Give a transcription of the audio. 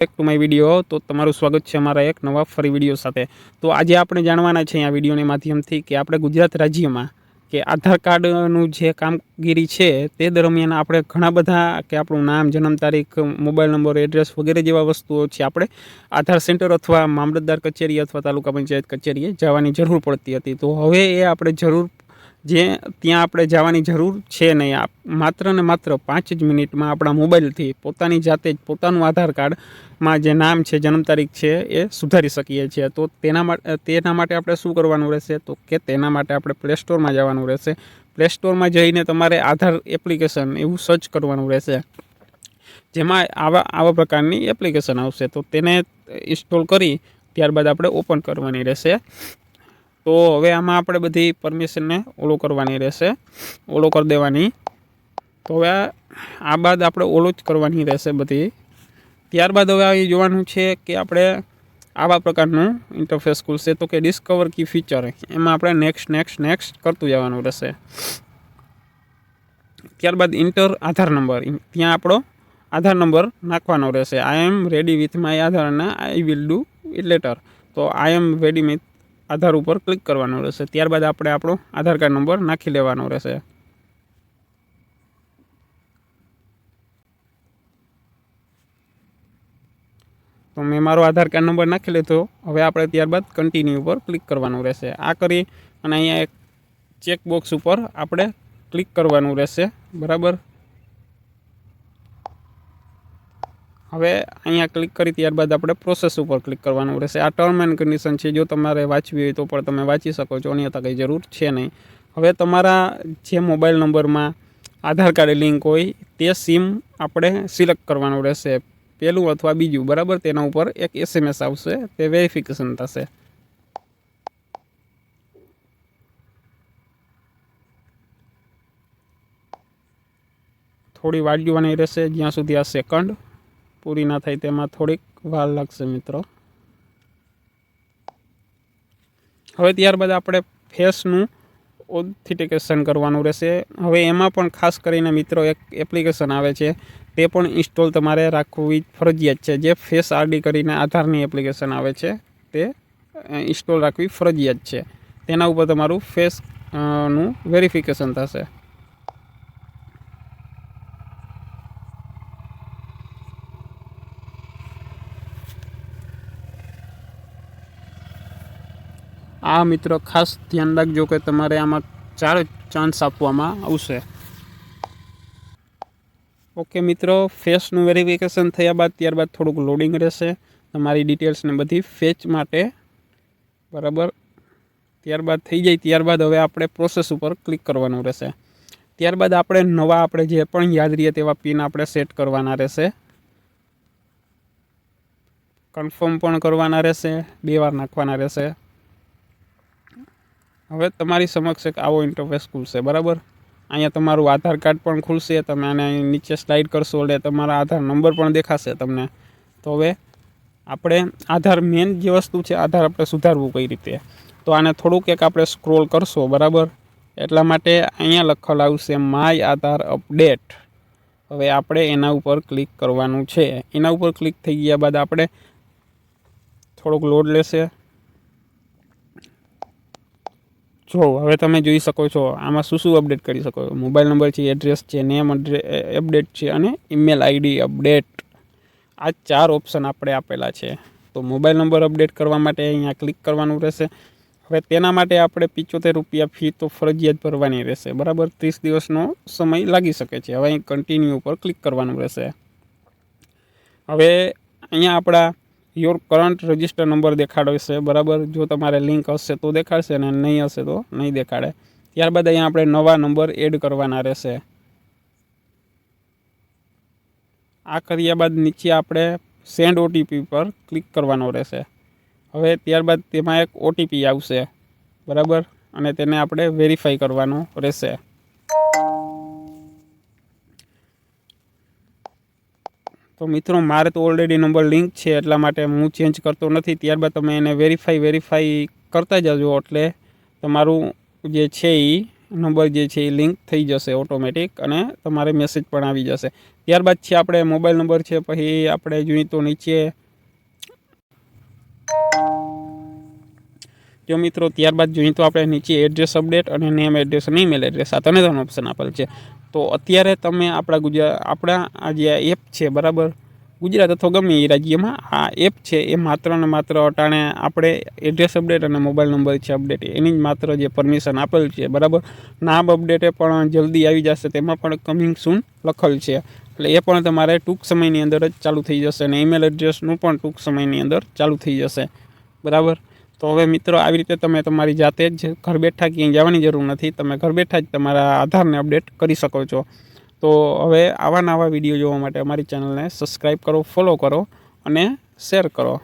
Back to my video. તો તમારું સ્વાગત છે અમારા એક નવા ફરી વિડીયો સાથે। તો આજે આપણે જાણવાના છે આ વિડીયોની માધ્યમથી કે આપણે ગુજરાત રાજ્યમાં કે આધાર કાર્ડનું જે કામગીરી છે તે દરમિયાન આપણે ઘણા બધા કે આપણું નામ, જન્મ તારીખ, મોબાઈલ નંબર, એડ્રેસ વગેરે જેવા વસ્તુઓ છે આપણે આધાર સેન્ટર અથવા મામલતદાર કચેરી અથવા તાલુકા પંચાયત કચેરીએ જવાની જરૂર પડતી હતી। તો હવે એ આપણે જરૂર જે ત્યાં આપણે જવાની જરૂર છે નહીં। માત્ર ને માત્ર 5 જ મિનિટમાં આપણા મોબાઈલથી પોતાની જાતે જ પોતાનું આધાર કાર્ડમાં જે નામ છે, જન્મ તારીખ છે એ સુધારી શકીએ છીએ। તો તેના માટે આપણે શું કરવાનું રહેશે? તો કે તેના માટે આપણે પ્લે સ્ટોરમાં જવાનું રહેશે। પ્લે સ્ટોરમાં જઈને તમારે આધાર એપ્લિકેશન એવું સર્ચ કરવાનું રહેશે, જેમાં આવા પ્રકારની એપ્લિકેશન આવશે। તો તેને ઇન્સ્ટોલ કરી ત્યારબાદ આપણે ઓપન કરવાની રહેશે। તો હવે આમાં આપણે બધી પરમિશનને ઓલો કરવાની રહેશે, ઓલો કરી દેવાની। તો હવે આ બાદ આપણે ઓલો જ કરવાની રહેશે બધી। ત્યારબાદ હવે આવી જોવાનું છે કે આપણે આવા પ્રકારનું ઇન્ટરફેસ ખુલશે, તો કે ડિસ્કવર કી ફીચર, એમાં આપણે નેક્સ્ટ કરતું જવાનું રહેશે। ત્યારબાદ ઇન્ટર આધાર નંબર, ત્યાં આપણો આધાર નંબર નાખવાનો રહેશે। આઈ એમ રેડી વિથ માય આધાર અને I will do it letter. તો આઈ એમ રેડી વિથ આધાર ઉપર ક્લિક કરવાનું રહેશે। ત્યારબાદ આપણે આપણો આધાર કાર્ડ નંબર નાખી લેવાનો રહેશે। તો મેં મારો આધાર કાર્ડ નંબર નાખી લીધો। હવે આપણે ત્યારબાદ કન્ટિન્યુ ઉપર ક્લિક કરવાનું રહેશે। આ કરી અને અહીંયા એક ચેકબોક્સ ઉપર આપણે ક્લિક કરવાનું રહેશે, બરાબર। હવે અહીંયા ક્લિક કરી ત્યારબાદ આપણે પ્રોસેસ ઉપર ક્લિક કરવાનું રહેશે। આ ટર્મ એન્ડ કન્ડિશન છે, જો તમારે વાંચવી હોય તો પણ તમે વાંચી શકો છો, અન્યથા કંઈ જરૂર છે નહીં। હવે તમારા જે મોબાઈલ નંબરમાં આધાર કાર્ડ લિંક હોય તે સિમ આપણે સિલેક્ટ કરવાનું રહેશે, પહેલું અથવા બીજું, બરાબર। તેના ઉપર એક SMS આવશે, તે વેરિફિકેશન થશે। થોડી વાર જોવાની રહેશે, જ્યાં સુધી આ સેકન્ડ પૂરી ના થાય તેમાં થોડીક વાર લાગશે મિત્રો। હવે ત્યારબાદ આપણે ફેસનું ઓથેન્ટિકેશન કરવાનું રહેશે। હવે એમાં પણ ખાસ કરીને મિત્રો એક એપ્લિકેશન આવે છે, તે પણ ઇન્સ્ટોલ તમારે રાખવી ફરજિયાત છે। જે ફેસ આરડી કરીને આધારની એપ્લિકેશન આવે છે તે ઇન્સ્ટોલ રાખવી ફરજિયાત છે। તેના ઉપર તમારું ફેસ નું વેરિફિકેશન થશે। આ મિત્રો ખાસ ધ્યાન રાખજો કે તમારે આમાં 4 ચાન્સ આપવામાં આવશે। ઓકે મિત્રો, ફેસનું વેરિફિકેશન થયા બાદ ત્યારબાદ થોડુંક લોડિંગ રહેશે તમારી ડિટેલ્સને બધી ફેચ માટે, બરાબર। ત્યારબાદ થઈ જાય ત્યારબાદ હવે આપણે પ્રોસેસ ઉપર ક્લિક કરવાનું રહેશે। ત્યારબાદ આપણે જે પણ યાદ રહીએ તેવા પિન આપણે સેટ કરવાના રહેશે, કન્ફર્મ પણ કરવાના રહેશે, 2 વાર નાખવાના રહેશે। હવે તમારી સમક્ષ એક આવો ઇન્ટરફેસ ખુલશે, બરાબર। અહીંયા તમારું આધાર કાર્ડ પણ ખુલશે, તમે આને નીચે સ્લાઇડ કરશો એટલે તમારા આધાર નંબર પણ દેખાશે તમને। તો હવે આપણે આધાર મેન જે વસ્તુ છે, આધાર આપણે સુધારવું કઈ રીતે, તો આને થોડુંક એક આપણે સ્ક્રોલ કરશો, બરાબર। એટલા માટે અહીંયા લખેલું આવશે માય આધાર અપડેટ। હવે આપણે એના ઉપર ક્લિક કરવાનું છે। એના ઉપર ક્લિક થઈ ગયા બાદ આપણે થોડુંક લોડ લેશે। જો હવે તમે જોઈ શકો છો આમાં શું અપડેટ કરી શકો છો। મોબાઈલ નંબર છે, એડ્રેસ છે, નેમ અપડેટ છે અને ઈમેલ આઈડી અપડેટ, આ 4 ઓપ્શન આપણે આપેલા છે। તો મોબાઈલ નંબર અપડેટ કરવા માટે અહીંયા ક્લિક કરવાનું રહેશે। હવે તેના માટે આપણે 75 રૂપિયા ફી તો ફરજિયાત ભરવાની રહેશે, બરાબર। 30 દિવસનો સમય લાગી શકે છે। હવે અહીં કન્ટિન્યુ ઉપર ક્લિક કરવાનું રહેશે। હવે અહીંયા આપણા યોર કરંટ રજિસ્ટર નંબર દેખાડશે, બરાબર। જો તમારે લિંક હશે તો દેખાડશે અને નહીં હશે તો નહીં દેખાડે। ત્યારબાદ અહીંયા આપણે નવા નંબર એડ કરવાના રહેશે। આ કર્યા બાદ નીચે આપણે સેન્ડ ઓટીપી પર ક્લિક કરવાનો રહેશે। હવે ત્યારબાદ તેમાં એક ઓટીપી આવશે, બરાબર, અને તેને આપણે વેરીફાઈ કરવાનો રહેશે। તો મિત્રો મારે તો ઓલરેડી નંબર લિંક છે એટલા માટે હું ચેન્જ કરતો નથી। ત્યારબાદ તમે એને વેરીફાઈ કરતા જજો, એટલે તમારું જે છે એ નંબર જે છે એ લિંક થઈ જશે ઓટોમેટિક અને તમારે મેસેજ પણ આવી જશે. ત્યારબાદ છે આપણે મોબાઈલ નંબર છે, પછી આપણે જોઈએ તો નીચે જો મિત્રો ત્યારબાદ જોઈએ તો આપણે નીચે એડ્રેસ અપડેટ અને નેમ એડ્રેસ અને ઈમેલ એડ્રેસ આ ત્રણ ઓપ્શન આપેલ છે. તો અત્યારે તમે આપણા આ જે એપ છે બરાબર, ગુજરાત અથવા ગમે એ રાજ્યમાં આ એપ છે એ માત્ર ને માત્ર અટાણે આપણે એડ્રેસ અપડેટ અને મોબાઈલ નંબર છે અપડેટ એની જ માત્ર જે પરમિશન આપેલ છે બરાબર. નામ અપડેટે પણ જલ્દી આવી જશે, તેમાં પણ કમિંગ સૂન લખેલ છે, એટલે એ પણ તમારે ટૂંક સમયની અંદર જ ચાલુ થઈ જશે અને ઈમેલ એડ્રેસનું પણ ટૂંક સમયની અંદર ચાલુ થઈ જશે બરાબર. તો હવે મિત્રો આવી રીતે તમે તમારી જાતે જ ઘર બેઠા ક્યાંય જવાની જરૂર નથી, તમે ઘર બેઠા જ તમારા આધારને અપડેટ કરી શકો છો. તો હવે આવા નવા વિડીયો જોવા માટે અમારી ચેનલને સબસ્ક્રાઈબ કરો, ફોલો કરો અને શેર કરો.